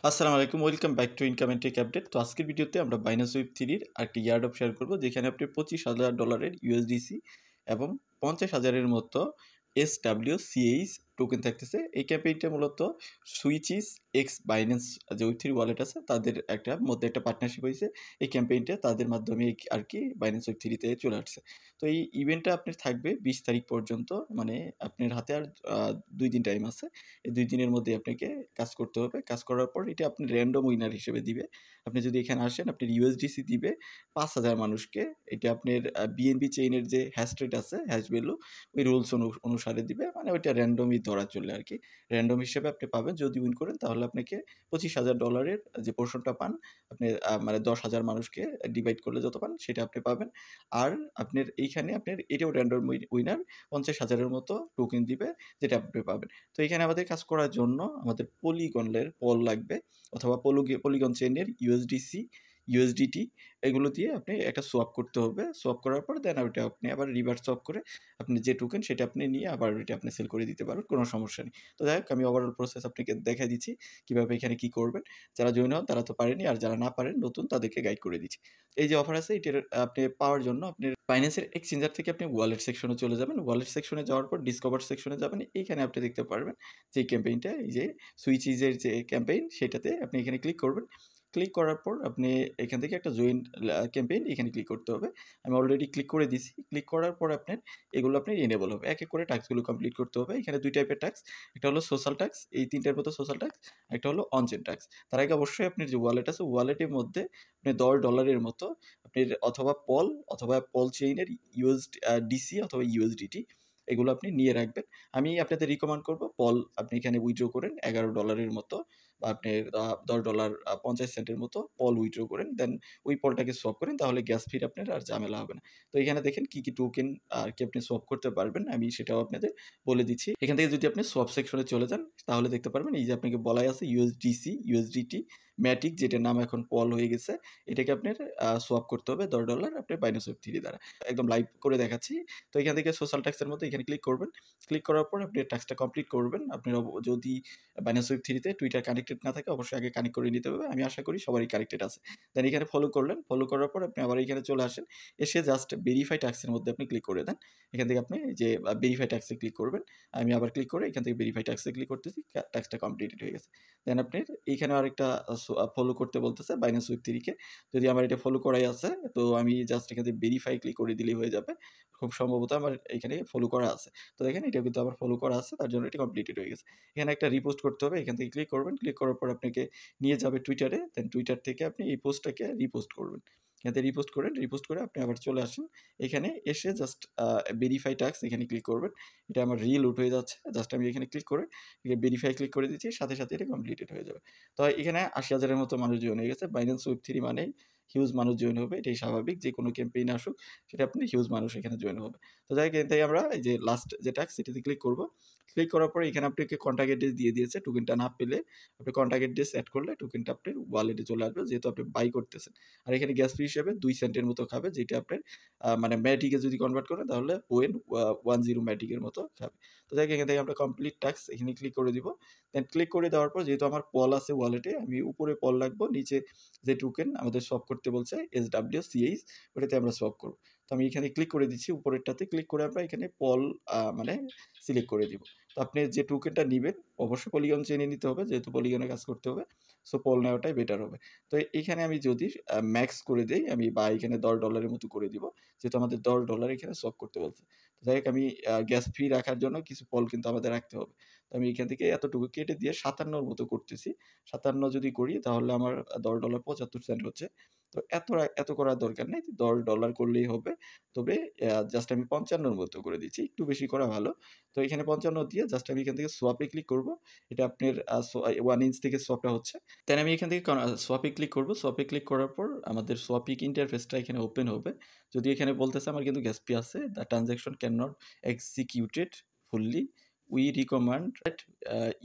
আসসালামু আলাইকুম, welcome back to income and take update. তো আজকের ভিডিওতে আমরা বাইন্যান্স ওয়েব 3-র একটি ইয়ারড্রপ শেয়ার করব, যেখানে আপনি $25,000 ইউএসডিসি এবং 50,000-এর মতো SWCH টোকেন থাকতেছে। এই ক্যাম্পেইনটা মূলত সুইচিস এক্স বাইন্যান্স যে ওয়েব 3 ওয়ালেট আছে তাদের মধ্যে একটা পার্টনারশিপ হয়েছে। এই ক্যাম্পেইনটা তাদের মাধ্যমে আর কি বাইন্যান্স ওয়েব 3-তে চলে আসছে। তো এই ইভেন্টটা আপনার থাকবে 20 তারিখ পর্যন্ত, মানে আপনার হাতে আর 2 দিন টাইম আছে। এই 2 দিনের মধ্যে আপনাকে কাজ করতে হবে। কাজ করার পর এটা আপনি র্যান্ডম উইনার হিসেবে দিবে। আপনি যদি এখানে আসেন, আপনার ইউএসডিসি দিবে 5,000 মানুষকে। এটা আপনার বিএনবি চেইনের যে হ্যাশ রেট আছে, হ্যাশ ভ্যালু, ওই রুলস অনুসারে দিবে। মানে ওইটা র্যান্ডমই ধরা চলে আরকি। র্যান্ডম হিসেবে আপনি পাবেন। যদি উইন করেন তাহলে আপনাকে $25,000 যে পোরশনটা পান, আপনি মানে 10,000 মানুষকে ডিভাইড করলে যত পান সেটা আপনি পাবেন। আর আপনার এইখানে আপনার এটাও র্যান্ডম উইনার 50,000 এর মতো টোকেন দিবে, যেটা আপনি পাবেন। তো এখানে আমাদের কাজ করার জন্য আমাদের পলিগনের পল লাগবে, অথবা পলিগন চেইনের ইউএসডিসি, ইউএসডিটি, এগুলো দিয়ে আপনি একটা সোয়াপ করতে হবে। সোয়াপ করার পর দেন ওইটা আপনি আবার রিভার্স সোয়াপ করে আপনি যে টোকেন সেটা আপনি নিয়ে আবার ওইটা আপনি সেল করে দিতে পারবেন, কোনো সমস্যা নেই। তো যাই হোক, আমি ওভারঅল প্রসেস আপনাকে দেখাই দিচ্ছি কীভাবে এখানে কী করবেন। যারা জয়েন হন তারা তো পারেনি, আর যারা না পারেন নতুন তাদেরকে গাইড করে দিচ্ছি। এই যে অফার আছে, এটার আপনি পাওয়ার জন্য আপনি বাইন্যান্সের এক্সচেঞ্জার থেকে আপনি ওয়ালেট সেকশনে চলে যাবেন। ওয়ালেট সেকশনে যাওয়ার পর ডিসকভার সেকশনে যাবেন। এইখানে আপনি দেখতে পারবেন যে ক্যাম্পেইনটা, এই যে সুইচিজের যে ক্যাম্পেইন, সেটাতে আপনি এখানে ক্লিক করবেন। ক্লিক করার পর আপনি এখান থেকে একটা জয়েন ক্যাম্পেইন এখানে ক্লিক করতে হবে। আমি অলরেডি ক্লিক করে দিছি। ক্লিক করার পর আপনার এগুলো আপনার এনেবল হবে। এক এক করে টাস্কগুলো কমপ্লিট করতে হবে। এখানে 2 টাইপের টাস্ক। একটা হলো সোশ্যাল টাস্ক, এই 3টার মতো সোশ্যাল টাস্ক। একটা হলো অন-চেইন টাস্ক। তার আগে অবশ্যই আপনার যে ওয়ালেট আছে, ওয়ালেটের মধ্যে আপনি $10 মতো আপনার অথবা অথবা পল চেইনের ডিসি অথবা ইউএসডিটি, এগুলো আপনি নিয়ে রাখবেন। আমি আপনাদের রিকমেন্ড করব পল আপনি এখানে উইথড্র করেন $11 মতো, বা আপনি $10 50 সেন্টের মতো পল উইথড্র করেন। দেন ওই পলটাকে সোয়াপ করেন, তাহলে গ্যাস ফির আপনার আর ঝামেলা হবে না। তো এখানে দেখেন কি টোকেন আর কি আপনি সোয়াপ করতে পারবেন, আমি সেটাও আপনাদের বলে দিচ্ছি। এখান থেকে যদি আপনি সোয়াপ সেকশনে চলে যান তাহলে দেখতে পারবেন এই যে আপনাকে বলাই আছে ইউএসডিসি, ইউএসডিটি, ম্যাটিক, যেটার নাম এখন পল হয়ে গেছে, এটাকে আপনার সোয়াপ করতে হবে $10 আপনি বাইন্যান্স ওয়েব 3 দ্বারা। একদম লাইভ করে দেখাচ্ছি। তো এখান থেকে সোশ্যাল ট্যাক্সের মতো এখানে ক্লিক করবেন। ক্লিক করার পর আপনি টাস্কটা কমপ্লিট করবেন। আপনার যদি বাইন্যান্স ওয়েব 3 তে টুইটার কানেক্টেড না থাকে, অবশ্যই আগে কানেক্ট করে নিতে হবে। আমি আশা করি সবারই কানেক্টেড আছে। দেন এখানে ফলো করলেন। ফলো করার পর আপনি আবার এখানে চলে আসেন। এসে জাস্ট ভেরিফাই টাস্কের মধ্যে আপনি ক্লিক করে দেন। এখান থেকে আপনি যে ভেরিফাই টাস্কে ক্লিক করবেন। আমি আবার ক্লিক করে এখান থেকে ভেরিফাই টাস্কে ক্লিক করতেছি। টাস্কটা কমপ্লিটেড হয়ে গেছে। দেন আপনার এইখানে আরেকটা ফলো করতে বলতেছে বাইন্যান্স ওয়েব 3 কে। যদি আমার এটা ফলো করাই আছে, তো আমি জাস্ট এখান থেকে ভেরিফাই ক্লিক করে দিলেই হয়ে যাবে। খুব সম্ভবত আমার এখানে ফলো করা আছে। তো দেখেন এটা কিন্তু আমার ফলো করা আছে, তার জন্য এটা কমপ্লিটেড হয়ে গেছে। এখানে একটা রিপোস্ট করতে হবে। এখান থেকে ক্লিক করবেন। ক্লিক করার পর আপনাকে নিয়ে যাবে টুইটারে। দেন টুইটার থেকে আপনি এই পোস্টটাকে রিপোস্ট করবেন। এখান থেকে রিপোস্ট করেন। রিপোস্ট করে আপনি আবার চলে আসেন। এখানে এসে জাস্ট ভেরিফাই টাস্ক এখানে ক্লিক করবেন। এটা আমার রিলোড হয়ে যাচ্ছে। জাস্ট আমি এখানে ক্লিক করে ভেরিফাই ক্লিক করে দিচ্ছি। সাথে, সাথে এটা কমপ্লিটেড হয়ে যাবে। তো এখানে 80,000 এর মতো মানুষ জয়েন হয়ে গেছে। বাইন্যান্স ওয়েব 3 মানেই হিউজ মানুষ জয়েন হবে। এটাই স্বাভাবিক। যে কোনো ক্যাম্পেইন আসুক, সেটা আপনি হিউজ মানুষ এখানে জয়েন হবে। তো যাই হোক, এখান থেকে আমরা এই যে লাস্ট যে টাস্ক, সেটাতে ক্লিক করব। ক্লিক করার পরে এখানে আপনাকে কন্টাক্ট অ্যাড্রেস দিয়ে দিয়েছে। টোকেনটা না পেলে আপনি কন্টাক্ট অ্যাড্রেস এড করলে টোকেনটা আপনার ওয়ালেটে চলে আসবে, যেহেতু আপনি বাই করতেছেন। আর এখানে গ্যাস ফি হিসেবে 2 সেন্টের মতো খাবে, যেটা আপনার মানে ম্যাটিকে যদি কনভার্ট করেন তাহলে 0.10 ম্যাটিকের মতো খাবে। তো যাই হোক, এখান থেকে আমরা কমপ্লিট টাস্ক এখানে ক্লিক করে দিব। দেন ক্লিক করে দেওয়ার পর যেহেতু আমার পল আছে ওয়ালেটে, আমি উপরে পল রাখবো, নিচে যে টোকেন আমাদের সোয়াপ করতে বলছে SWCH, ওটাতে আমরা সোয়াপ করব। তো আমি এখানে ক্লিক করে দিচ্ছি, উপরেরটাতে ক্লিক করে আমরা এখানে পল মানে সিলেক্ট করে দিব। তো আপনি যে টোকেনটা নিবেন অবশ্যই পলিগন চেইনে নিতে হবে, যেহেতু পলিগনে কাজ করতে হবে। সো পল নেওয়াটাই বেটার হবে। তো এখানে আমি যদি ম্যাক্স করে দেই, আমি বা এখানে $10 মতো করে দিব, যেহেতু আমাদের $10 এখানে সোয়াপ করতে বলছে। তো যাই হোক, আমি গ্যাস ফি রাখার জন্য কিছু পল কিন্তু আমাদের রাখতে হবে। তো আমি এখান থেকে এতটুকু কেটে দিয়ে 57 মতো করতেছি। 57 যদি করি তাহলে আমার $10 75 সেন্ট হচ্ছে। তো এত করার দরকার নেই। $10 করলেই হবে। তবে জাস্ট আমি 55 মতো করে দিচ্ছি। একটু বেশি করা ভালো। তো এখানে 55 দিয়ে জাস্ট আমি এখান থেকে সোয়াপ এ ক্লিক করব। এটা আপনার 1 ইঞ্চ থেকে সোয়াপটা হচ্ছে। দেন আমি এখান থেকে সোয়াপ এ ক্লিক করব। সোয়াপ এ ক্লিক করার পর আমাদের সোয়াপিক ইন্টারফেসটা এখানে ওপেন হবে। যদি এখানে বলতেছে আমার কিন্তু গ্যাস ফি আছে। The transaction can not executed fully. We recommend that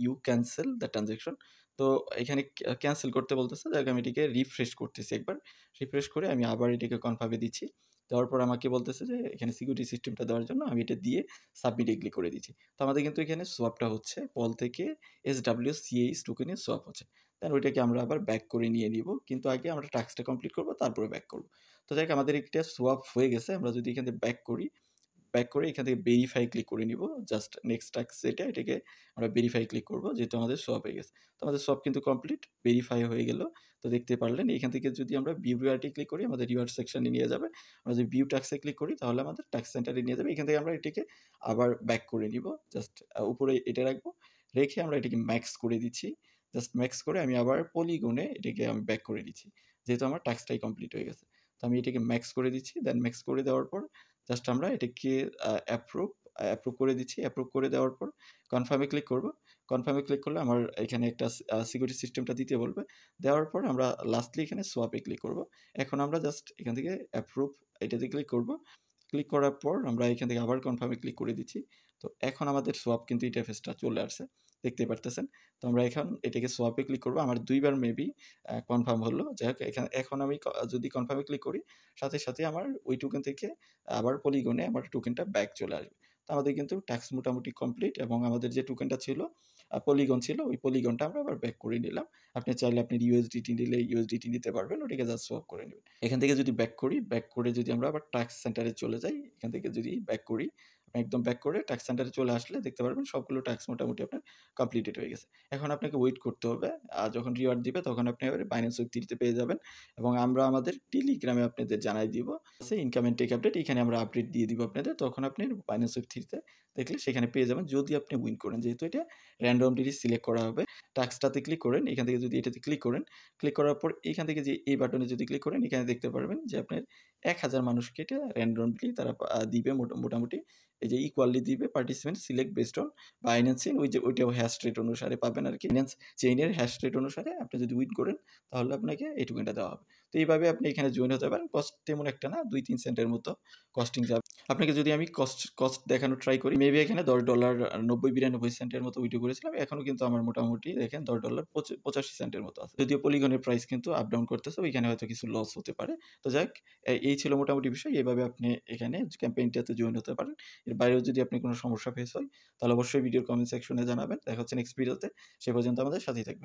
you cancel the transaction. তো এখানে ক্যানসেল করতে বলতেছে। যাক আমি এটিকে রিফ্রেশ করতেছি একবার। রিফ্রেশ করে আমি আবার এটিকে কনফার্মে দিচ্ছি। দেওয়ার পর আমাকে বলতেছে যে এখানে সিকিউরিটি সিস্টেমটা দেওয়ার জন্য আমি এটা দিয়ে সাবমিটে ক্লিক করে দিচ্ছি। তো আমাদের কিন্তু এখানে সোয়াপটা হচ্ছে পল থেকে SWCH টোকেনে সোয়াপ হচ্ছে। দেন ওইটাকে আমরা আবার ব্যাক করে নিয়ে নিব। কিন্তু আগে আমরা টাস্কটা কমপ্লিট করব, তারপরে ব্যাক করব। তো যাক আমাদের একটা সোয়াপ হয়ে গেছে। আমরা যদি এখান থেকে ব্যাক করি, ব্যাক করে এখান থেকে ভেরিফাই ক্লিক করে নিব। জাস্ট নেক্সট টাস্ক যেটা, এটাকে আমরা ভেরিফাই ক্লিক করব, যেহেতু আমাদের সোয়াপ হয়ে গেছে। তো আমাদের সোয়াপ কিন্তু কমপ্লিট, ভেরিফাই হয়ে গেল। তো দেখতে পারলেন এখান থেকে যদি আমরা ভিউ রিওয়ার্ডে ক্লিক করি, আমাদের রিওয়ার্ড সেকশনে নিয়ে যাবে। আমরা যদি ভিউ টাস্কে ক্লিক করি, তাহলে আমাদের টাস্ক সেন্টারে নিয়ে যাবে। এখান থেকে আমরা এটিকে আবার ব্যাক করে নিব। জাস্ট উপরে এটা রাখবো, রেখে আমরা এটিকে ম্যাক্স করে দিচ্ছি। জাস্ট ম্যাক্স করে আমি আবার পলিগনে এটিকে আমি ব্যাক করে দিচ্ছি, যেহেতু আমার টাস্কটাই কমপ্লিট হয়ে গেছে। তো আমি এটাকে ম্যাক্স করে দিচ্ছি। দেন ম্যাক্স করে দেওয়ার পর জাস্ট আমরা এটাকে অ্যাপ্রুভ করে দিচ্ছি। অ্যাপ্রুভ করে দেওয়ার পর কনফার্মে ক্লিক করব। কনফার্মে ক্লিক করলে আমার এখানে একটা সিকিউরিটি সিস্টেমটা দিতে বলবে। দেওয়ার পর আমরা লাস্টলি এখানে সোয়াপে ক্লিক করব। এখন আমরা জাস্ট এখান থেকে অ্যাপ্রুভ এটাতে ক্লিক করব। ক্লিক করার পর আমরা এখান থেকে আবার কনফার্মে ক্লিক করে দিচ্ছি। তো এখন আমাদের সোয়াপ কিন্তু ইন্টারফেসটা চলে আসছে। দেখতে পারতেছেন। তো আমরা এখন এটাকে সোয়াপে ক্লিক করব। আমার ২ বার মেবি কনফার্ম হলো। যাই হোক এখন আমি যদি কনফার্মে ক্লিক করি, সাথে আমার ওই টোকেন থেকে আবার পলিগনে আমার টোকেনটা ব্যাক চলে আসবে। তো আমাদের কিন্তু টাস্ক মোটামুটি কমপ্লিট, এবং আমাদের যে টোকেনটা ছিল পলিগন ছিল, ওই পলিগনটা আমরা আবার ব্যাক করে নিলাম। আপনি চাইলে আপনার USDT নিলে USDT নিতে পারবেন, ওটাকে জাস্ট সোয়াপ করে নেবেন। এখান থেকে যদি ব্যাক করি, ব্যাক করে যদি আমরা আবার টাস্ক সেন্টারে চলে যাই, এখান থেকে যদি ব্যাক করি, একদম ব্যাক করে টাস্ক সেন্টারে চলে আসলে দেখতে পারবেন সবগুলো টাস্ক মোটামুটি আপনার কমপ্লিটেড হয়ে গেছে। এখন আপনাকে ওয়েট করতে হবে। যখন রিওয়ার্ড দিবে তখন আপনি আবার বাইন্যান্স ওয়েব 3 তে পেয়ে যাবেন, এবং আমরা আমাদের টেলিগ্রামে আপনাদের জানাই দিব। ইনকাম এন্ড টেক আপডেট, এখানে আমরা আপডেট দিয়ে দিব আপনাদের। তখন আপনি বাইন্যান্স ওয়েব 3 তে দেখলে সেখানে পেয়ে যাবেন, যদি আপনি উইন করেন। যেহেতু এটা র্যান্ডমলি সিলেক্ট করা হবে। টাস্কটাতে ক্লিক করেন, এখান থেকে যদি এটাতে ক্লিক করেন, ক্লিক করার পর এখান থেকে যে এই বাটনে যদি ক্লিক করেন, এখানে দেখতে পারবেন যে আপনার ১,০০০ মানুষকে এটা র্যান্ডমলি তারা দিবে মোটামুটি। এই যে ইকুয়ালি দিবে, participant select based on Binance chain, ওই যে ওইটাও হ্যাশ রেট অনুসারে পাবেন আরকি। বাইন্যান্স চেইনের হ্যাশ রেট অনুসারে আপনি যদি উইন করেন, তাহলে আপনাকে এই টোকেনটা দেওয়া হবে। তো এইভাবে আপনি এখানে জয়েন হতে পারেন। কস্ট তেমন একটা না, ২-৩ সেন্টের মতো কস্টিং যাবে। আপনাকে যদি আমি কস্ট দেখানোর ট্রাই করি, মেবি এখানে $10 ৯০-৯২ সেন্টের মতো উইথড্র করেছিলাম। এখনো কিন্তু আমার মোটামুটি দেখেন $10 ৮৫ সেন্টের মতো আছে। যদিও পলিগনের প্রাইস কিন্তু আপ ডাউন করতেছে, ওইখানে হয়তো কিছু লস হতে পারে। তো যাক, এই ছিল মোটামুটি বিষয়। এভাবে আপনি এখানে ক্যাম্পেইনটাতে জয়েন হতে পারেন। এর বাইরেও যদি আপনি কোনো সমস্যা ফেস হয়, তাহলে অবশ্যই ভিডিওর কমেন্ট সেকশনে জানাবেন। দেখা হচ্ছে নেক্সট ভিডিওতে। সে পর্যন্ত আমাদের সাথেই থাকবেন।